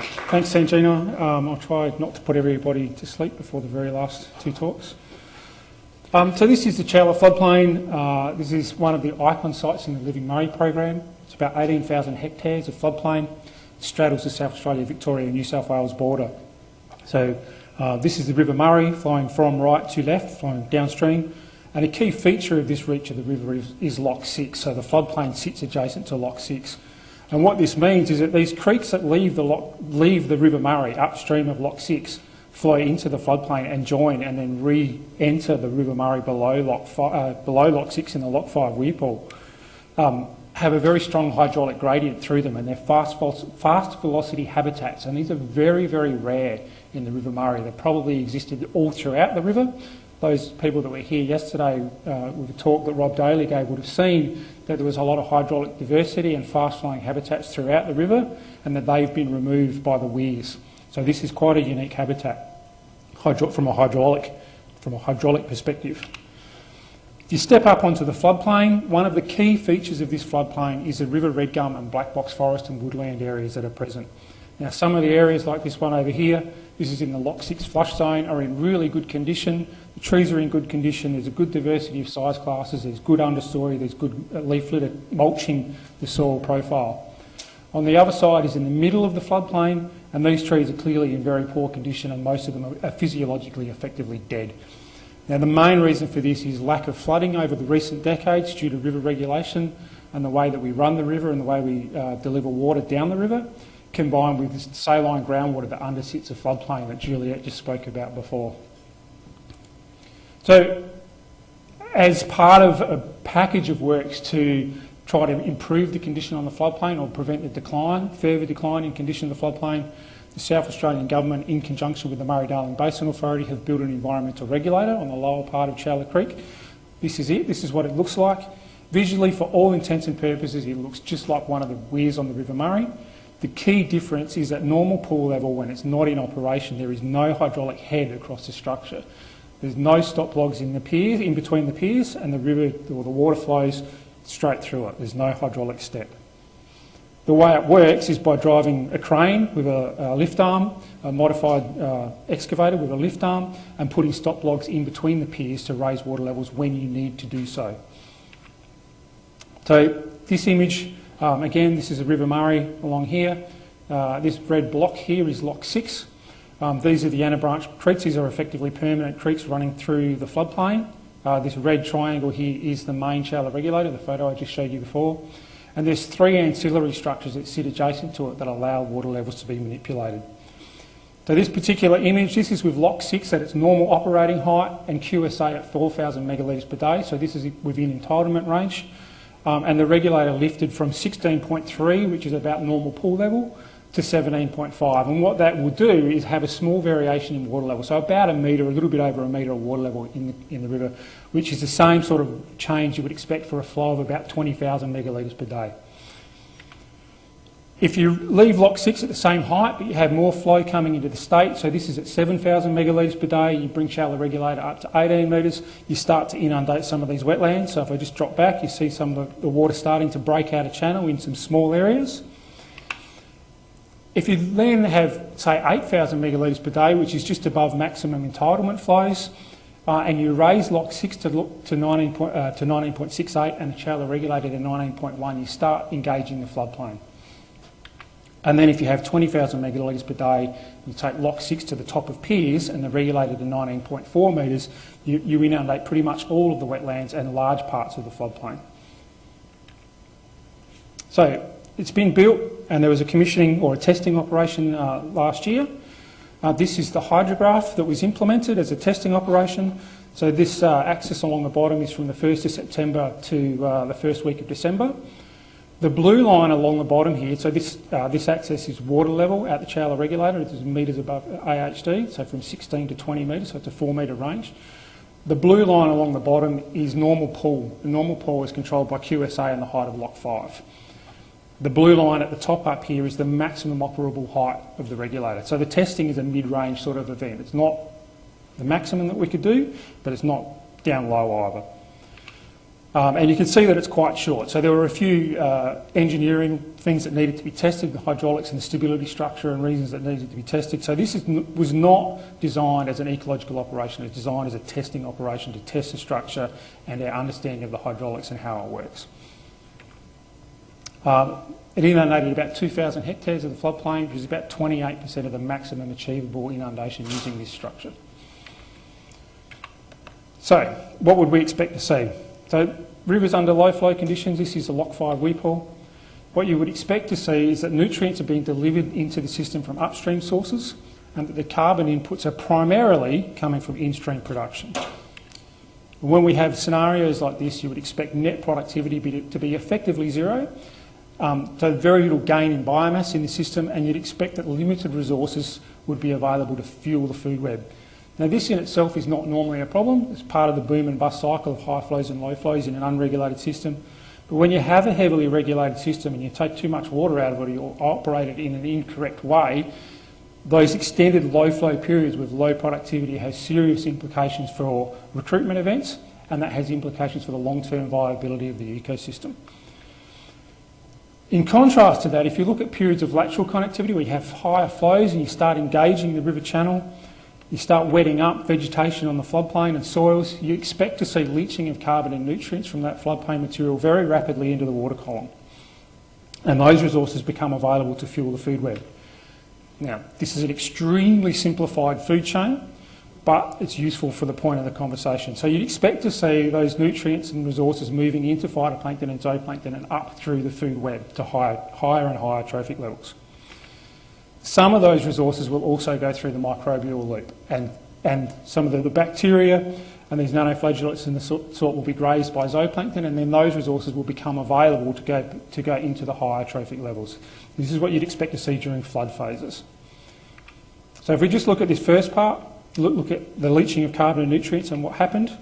Thanks, Sanjina. I'll try not to put everybody to sleep before the very last two talks. So this is the Chowla floodplain. This is one of the icon sites in the Living Murray program. It's about 18,000 hectares of floodplain. It straddles the South Australia, Victoria and New South Wales border. So this is the River Murray flowing from right to left, flowing downstream. And a key feature of this reach of the river is Lock 6. So the floodplain sits adjacent to Lock 6. And what this means is that these creeks that leave the River Murray upstream of Lock 6 flow into the floodplain and join and then re-enter the River Murray below Lock 6 in the Lock 5 weir pool, have a very strong hydraulic gradient through them, and they're fast velocity habitats, and these are very, very rare in the River Murray. They probably existed all throughout the river. Those people that were here yesterday with a talk that Rob Daly gave would have seen that there was a lot of hydraulic diversity and fast-flowing habitats throughout the river, and that they've been removed by the weirs. So this is quite a unique habitat from a hydraulic perspective. If you step up onto the floodplain, one of the key features of this floodplain is the river red gum and black box forest and woodland areas that are present. Now, some of the areas like this one over here, this is in the Lock 6 flush zone, are in really good condition. The trees are in good condition. There's a good diversity of size classes. There's good understory. There's good leaf litter mulching the soil profile. On the other side is in the middle of the floodplain, and these trees are clearly in very poor condition, and most of them are physiologically effectively dead. Now, the main reason for this is lack of flooding over the recent decades due to river regulation and the way that we run the river and the way we deliver water down the river, combined with the saline groundwater that undersits a floodplain that Juliet just spoke about before. So, as part of a package of works to try to improve the condition on the floodplain or prevent the further decline in condition of the floodplain, the South Australian Government, in conjunction with the Murray-Darling Basin Authority, have built an environmental regulator on the lower part of Chowla Creek. This is it. This is what it looks like. Visually, for all intents and purposes, it looks just like one of the weirs on the River Murray. The key difference is at normal pool level, when it's not in operation, there is no hydraulic head across the structure. There's no stop logs in between the piers, and the river or the water flows straight through it. There's no hydraulic step. The way it works is by driving a crane with a lift arm, a modified excavator with a lift arm, and putting stop logs in between the piers to raise water levels when you need to do so. So this image, again, this is the River Murray along here. This red block here is Lock 6. These are the Anna Branch creeks. These are effectively permanent creeks running through the floodplain. This red triangle here is the main Chowla regulator, the photo I just showed you before. And there's 3 ancillary structures that sit adjacent to it that allow water levels to be manipulated. So this particular image, this is with Lock 6 at its normal operating height and QSA at 4,000 megalitres per day. So this is within entitlement range. And the regulator lifted from 16.3, which is about normal pool level, to 17.5. And what that will do is have a small variation in water level. So about a metre, a little bit over a metre of water level in the river, which is the same sort of change you would expect for a flow of about 20,000 megalitres per day. If you leave Lock 6 at the same height, but you have more flow coming into the state, so this is at 7,000 megalitres per day, you bring Chowla regulator up to 18 metres, you start to inundate some of these wetlands. So if I just drop back, you see some of the water starting to break out of channel in some small areas. If you then have, say, 8,000 megalitres per day, which is just above maximum entitlement flows, and you raise Lock 6 to 19.68 and the Chowla regulator to 19.1, you start engaging the floodplain. And then if you have 20,000 megalitres per day, you take Lock 6 to the top of piers and the regulator to 19.4 metres, you inundate pretty much all of the wetlands and large parts of the floodplain. So it's been built, and there was a commissioning or a testing operation last year. This is the hydrograph that was implemented as a testing operation. So this axis along the bottom is from the 1st of September to the first week of December. The blue line along the bottom here, so this axis is water level at the Chowla regulator. It is metres above AHD, so from 16 to 20 metres, so it's a 4 metre range. The blue line along the bottom is normal pool. The normal pool is controlled by QSA and the height of Lock 5. The blue line at the top up here is the maximum operable height of the regulator. So the testing is a mid-range sort of event. It's not the maximum that we could do, but it's not down low either. And you can see that it's quite short. So there were a few engineering things that needed to be tested, the hydraulics and the stability structure and reasons that needed to be tested. So this was not designed as an ecological operation, it was designed as a testing operation to test the structure and our understanding of the hydraulics and how it works. It inundated about 2,000 hectares of the floodplain, which is about 28% of the maximum achievable inundation using this structure. So what would we expect to see? So rivers under low flow conditions, this is a Lock 5 weep hole. What you would expect to see is that nutrients are being delivered into the system from upstream sources and that the carbon inputs are primarily coming from in-stream production. When we have scenarios like this, you would expect net productivity to be effectively zero, so very little gain in biomass in the system, and you'd expect that limited resources would be available to fuel the food web. Now this in itself is not normally a problem. It's part of the boom and bust cycle of high flows and low flows in an unregulated system. But when you have a heavily regulated system and you take too much water out of it or operate it in an incorrect way, those extended low flow periods with low productivity have serious implications for recruitment events, and that has implications for the long-term viability of the ecosystem. In contrast to that, if you look at periods of lateral connectivity where you have higher flows and you start engaging the river channel, you start wetting up vegetation on the floodplain and soils, you expect to see leaching of carbon and nutrients from that floodplain material very rapidly into the water column. And those resources become available to fuel the food web. Now, this is an extremely simplified food chain, but it's useful for the point of the conversation. So you'd expect to see those nutrients and resources moving into phytoplankton and zooplankton and up through the food web to higher and higher trophic levels. Some of those resources will also go through the microbial loop, and some of the bacteria and these nanoflagellates and the sort will be grazed by zooplankton, and then those resources will become available to go into the higher trophic levels. This is what you'd expect to see during flood phases. So if we just look at this first part, look at the leaching of carbon and nutrients and what happened.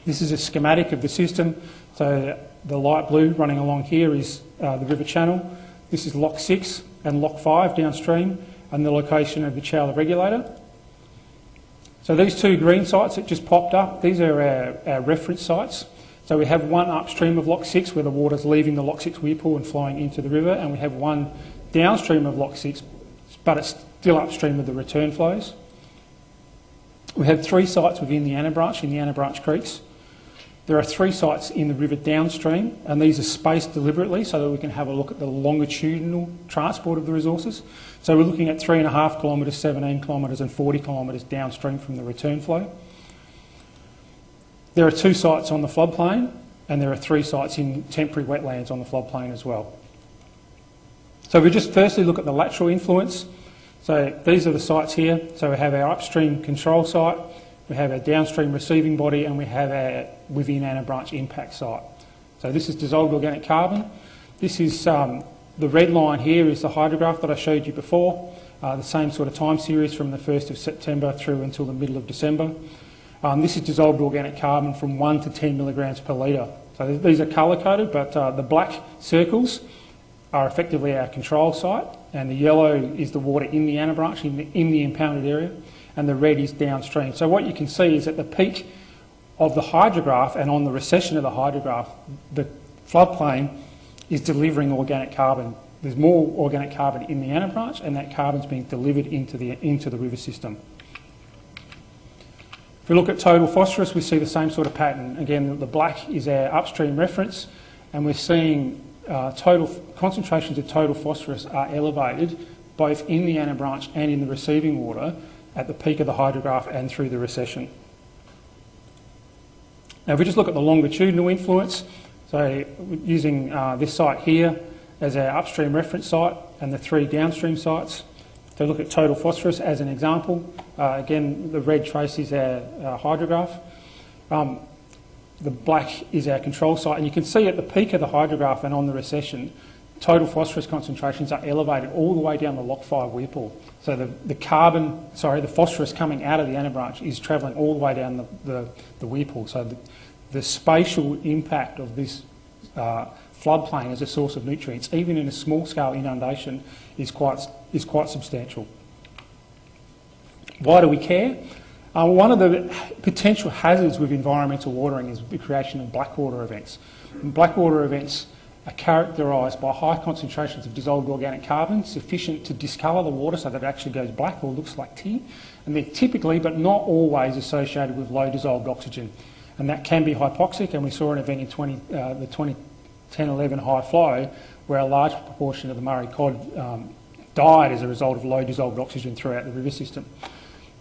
This is a schematic of the system. So the light blue running along here is the river channel. This is Lock 6 and Lock 5 downstream, and the location of the Chowla regulator. So these two green sites that just popped up, these are our reference sites. So we have one upstream of Lock 6 where the water's leaving the Lock 6 weir pool and flowing into the river, and we have one downstream of Lock 6, but it's still upstream of the return flows. We have 3 sites within the Anna Branch, in the Anna Branch creeks. There are 3 sites in the river downstream, and these are spaced deliberately so that we can have a look at the longitudinal transport of the resources. So we're looking at 3.5 kilometres, 17 kilometres and 40 kilometres downstream from the return flow. There are 2 sites on the floodplain, and there are 3 sites in temporary wetlands on the floodplain as well. So if we just firstly look at the lateral influence. So these are the sites here. So we have our upstream control site, we have our downstream receiving body, and we have our within Anna Branch impact site. So this is dissolved organic carbon. This is the red line here is the hydrograph that I showed you before, the same sort of time series from the 1st of September through until the middle of December. This is dissolved organic carbon from 1 to 10 milligrams per litre. So these are colour-coded, but the black circles are effectively our control site, and the yellow is the water in the Anna Branch, in the impounded area, and the red is downstream. So what you can see is at the peak of the hydrograph and on the recession of the hydrograph, the floodplain is delivering organic carbon. There's more organic carbon in the Anna Branch, and that carbon's being delivered into the river system. If we look at total phosphorus, we see the same sort of pattern. Again, the black is our upstream reference, and we're seeing total concentrations of total phosphorus are elevated both in the Anna Branch and in the receiving water at the peak of the hydrograph and through the recession. Now if we just look at the longitudinal influence, so using this site here as our upstream reference site and the 3 downstream sites, to look at total phosphorus as an example, again the red trace is our hydrograph. The black is our control site, and you can see at the peak of the hydrograph and on the recession, total phosphorus concentrations are elevated all the way down the Lock 5 weir pool. So the phosphorus coming out of the Anna Branch is travelling all the way down the weir pool. So the spatial impact of this floodplain as a source of nutrients, even in a small-scale inundation, is quite substantial. Why do we care? One of the potential hazards with environmental watering is the creation of blackwater events. And blackwater events are characterised by high concentrations of dissolved organic carbon sufficient to discolour the water so that it actually goes black or looks like tea. And they're typically, but not always, associated with low dissolved oxygen. And that can be hypoxic, and we saw an event in the 2010-11 high flow where a large proportion of the Murray cod died as a result of low dissolved oxygen throughout the river system.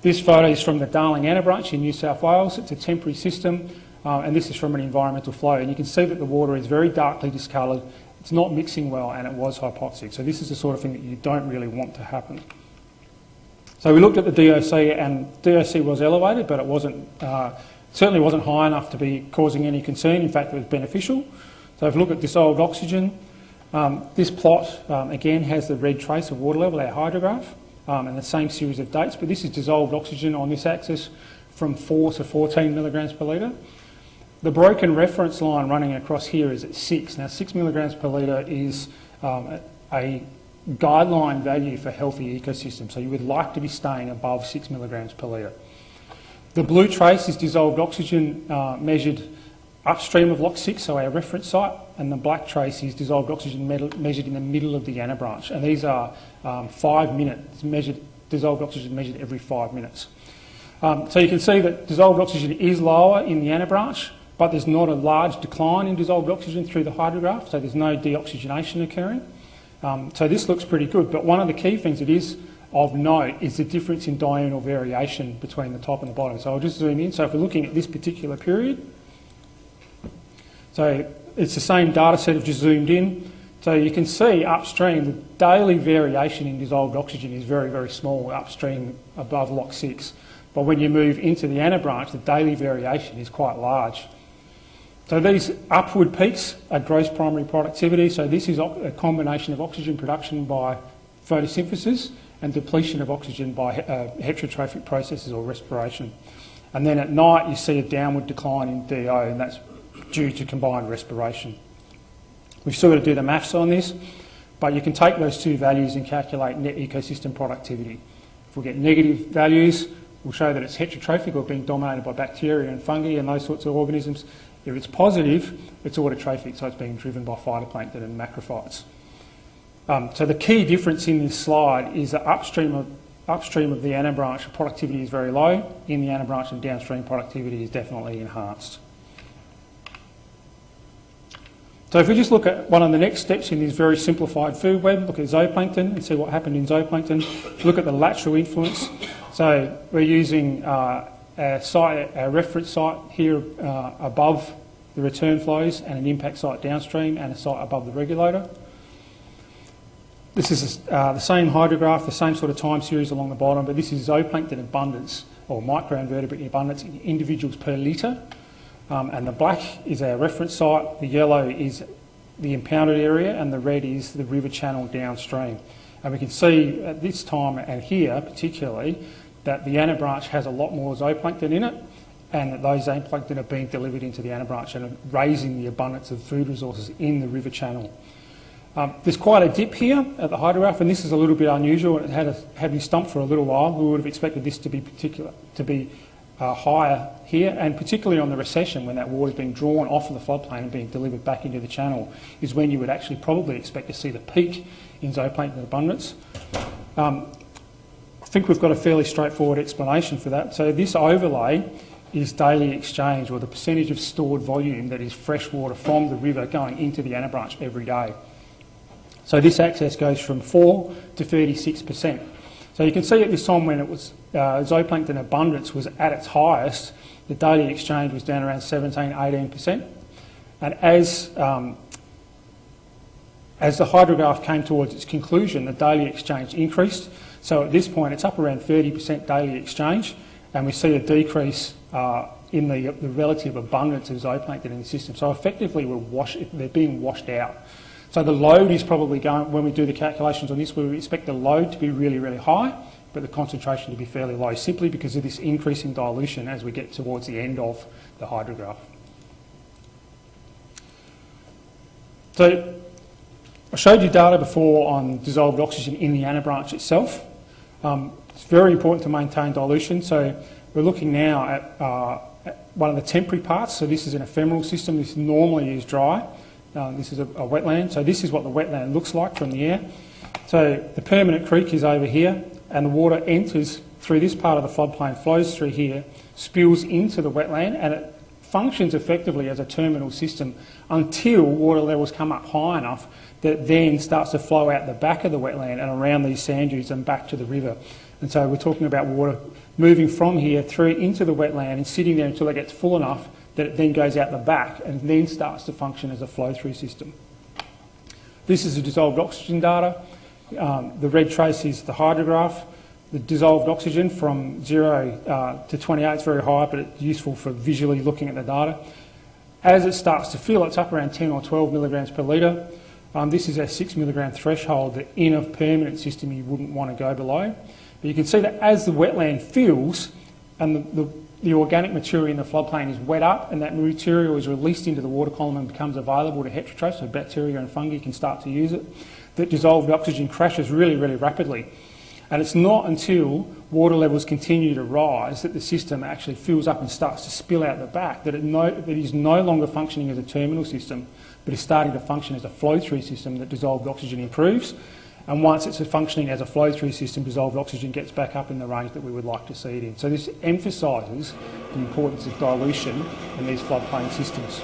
This photo is from the Darling Anna branch in New South Wales. It's a temporary system, and this is from an environmental flow. And you can see that the water is very darkly discoloured, it's not mixing well, and it was hypoxic. So this is the sort of thing that you don't really want to happen. So we looked at the DOC, and DOC was elevated, but it wasn't, certainly wasn't high enough to be causing any concern. In fact, it was beneficial. So if we look at dissolved oxygen, this plot, again, has the red trace of water level, our hydrograph. And the same series of dates, but this is dissolved oxygen on this axis from 4 to 14 milligrams per litre. The broken reference line running across here is at 6. Now 6 milligrams per litre is a guideline value for healthy ecosystems, so you would like to be staying above 6 milligrams per litre. The blue trace is dissolved oxygen measured upstream of Lock 6, so our reference site, and the black trace is dissolved oxygen measured in the middle of the Anna branch, and these are 5 minutes measured, dissolved oxygen measured every 5 minutes. So you can see that dissolved oxygen is lower in the Anna branch, but there's not a large decline in dissolved oxygen through the hydrograph, so there's no deoxygenation occurring. So this looks pretty good, but one of the key things that is of note is the difference in diurnal variation between the top and the bottom. So I'll just zoom in. So if we're looking at this particular period, so it's the same data set, I've just zoomed in. So you can see upstream, the daily variation in dissolved oxygen is very, very small upstream above Lock 6. But when you move into the Anna branch, the daily variation is quite large. So these upward peaks are gross primary productivity. So this is a combination of oxygen production by photosynthesis and depletion of oxygen by heterotrophic processes or respiration. And then at night you see a downward decline in DO, and that's due to combined respiration. We've still got to do the maths on this, but you can take those two values and calculate net ecosystem productivity. If we get negative values, we'll show that it's heterotrophic or being dominated by bacteria and fungi and those sorts of organisms. If it's positive, it's autotrophic, so it's being driven by phytoplankton and macrophytes. So the key difference in this slide is that upstream of the Anna branch, productivity is very low. In the Anna branch and downstream, productivity is definitely enhanced. So if we just look at one of the next steps in this very simplified food web, look at zooplankton and see what happened in zooplankton. Look at the lateral influence. So we're using our reference site here above the return flows and an impact site downstream and a site above the regulator. This is the same hydrograph, the same sort of time series along the bottom, but this is zooplankton abundance or microinvertebrate abundance in individuals per litre. And the black is our reference site, the yellow is the impounded area, and the red is the river channel downstream. And we can see at this time and here particularly that the Anna branch has a lot more zooplankton in it, and that those zooplankton are being delivered into the Anna branch and raising the abundance of food resources in the river channel. There's quite a dip here at the hydrograph, and this is a little bit unusual. It had me stumped for a little while. We would have expected this to be higher here, and particularly on the recession when that water is being drawn off of the floodplain and being delivered back into the channel is when you would actually probably expect to see the peak in zooplankton abundance. I think we've got a fairly straightforward explanation for that. So this overlay is daily exchange, or the percentage of stored volume that is fresh water from the river going into the Anna branch every day. So this access goes from 4 to 36%. So you can see at this time when it was zooplankton abundance was at its highest, the daily exchange was down around 17–18%. And as the hydrograph came towards its conclusion, the daily exchange increased. So at this point, it's up around 30% daily exchange, and we see a decrease in the relative abundance of zooplankton in the system. So effectively, they're being washed out. So the load is probably going, when we do the calculations on this, we expect the load to be really, really high, but the concentration to be fairly low, simply because of this increasing dilution as we get towards the end of the hydrograph. So I showed you data before on dissolved oxygen in the Anna branch itself. It's very important to maintain dilution. So we're looking now at one of the temporary parts. So this is an ephemeral system. This normally is dry. This is a wetland. So this is what the wetland looks like from the air. So the permanent creek is over here, and the water enters through this part of the floodplain, flows through here, spills into the wetland, and it functions effectively as a terminal system until water levels come up high enough that it then starts to flow out the back of the wetland and around these sand dunes and back to the river. And so we're talking about water moving from here through into the wetland and sitting there until it gets full enough that it then goes out the back and then starts to function as a flow-through system. This is the dissolved oxygen data. The red trace is the hydrograph. The dissolved oxygen from 0 to 28 is very high, but it's useful for visually looking at the data. As it starts to fill, it's up around 10 or 12 milligrams per litre. This is our 6 milligram threshold that in a permanent system you wouldn't want to go below. But you can see that as the wetland fills and the organic material in the floodplain is wet up and that material is released into the water column and becomes available to heterotrophs, so bacteria and fungi can start to use it, that dissolved oxygen crashes really, really rapidly. And it's not until water levels continue to rise that the system actually fills up and starts to spill out the back, that it is no longer functioning as a terminal system, but is starting to function as a flow-through system that dissolved oxygen improves. And once it's functioning as a flow-through system, dissolved oxygen gets back up in the range that we would like to see it in. So this emphasises the importance of dilution in these floodplain systems.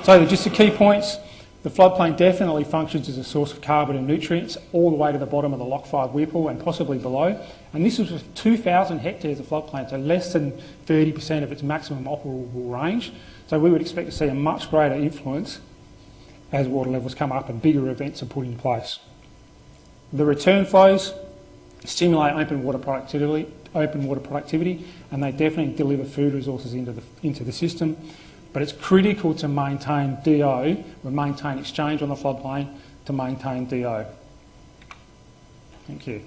So just the key points. The floodplain definitely functions as a source of carbon and nutrients all the way to the bottom of the Loch 5 Whipple and possibly below. And this is with 2,000 hectares of floodplain, so less than 30% of its maximum operable range. So we would expect to see a much greater influence as water levels come up and bigger events are put in place. The return flows stimulate open water productivity, and they definitely deliver food resources into the system. But it's critical to maintain DO, or maintain exchange on the floodplain to maintain DO. Thank you.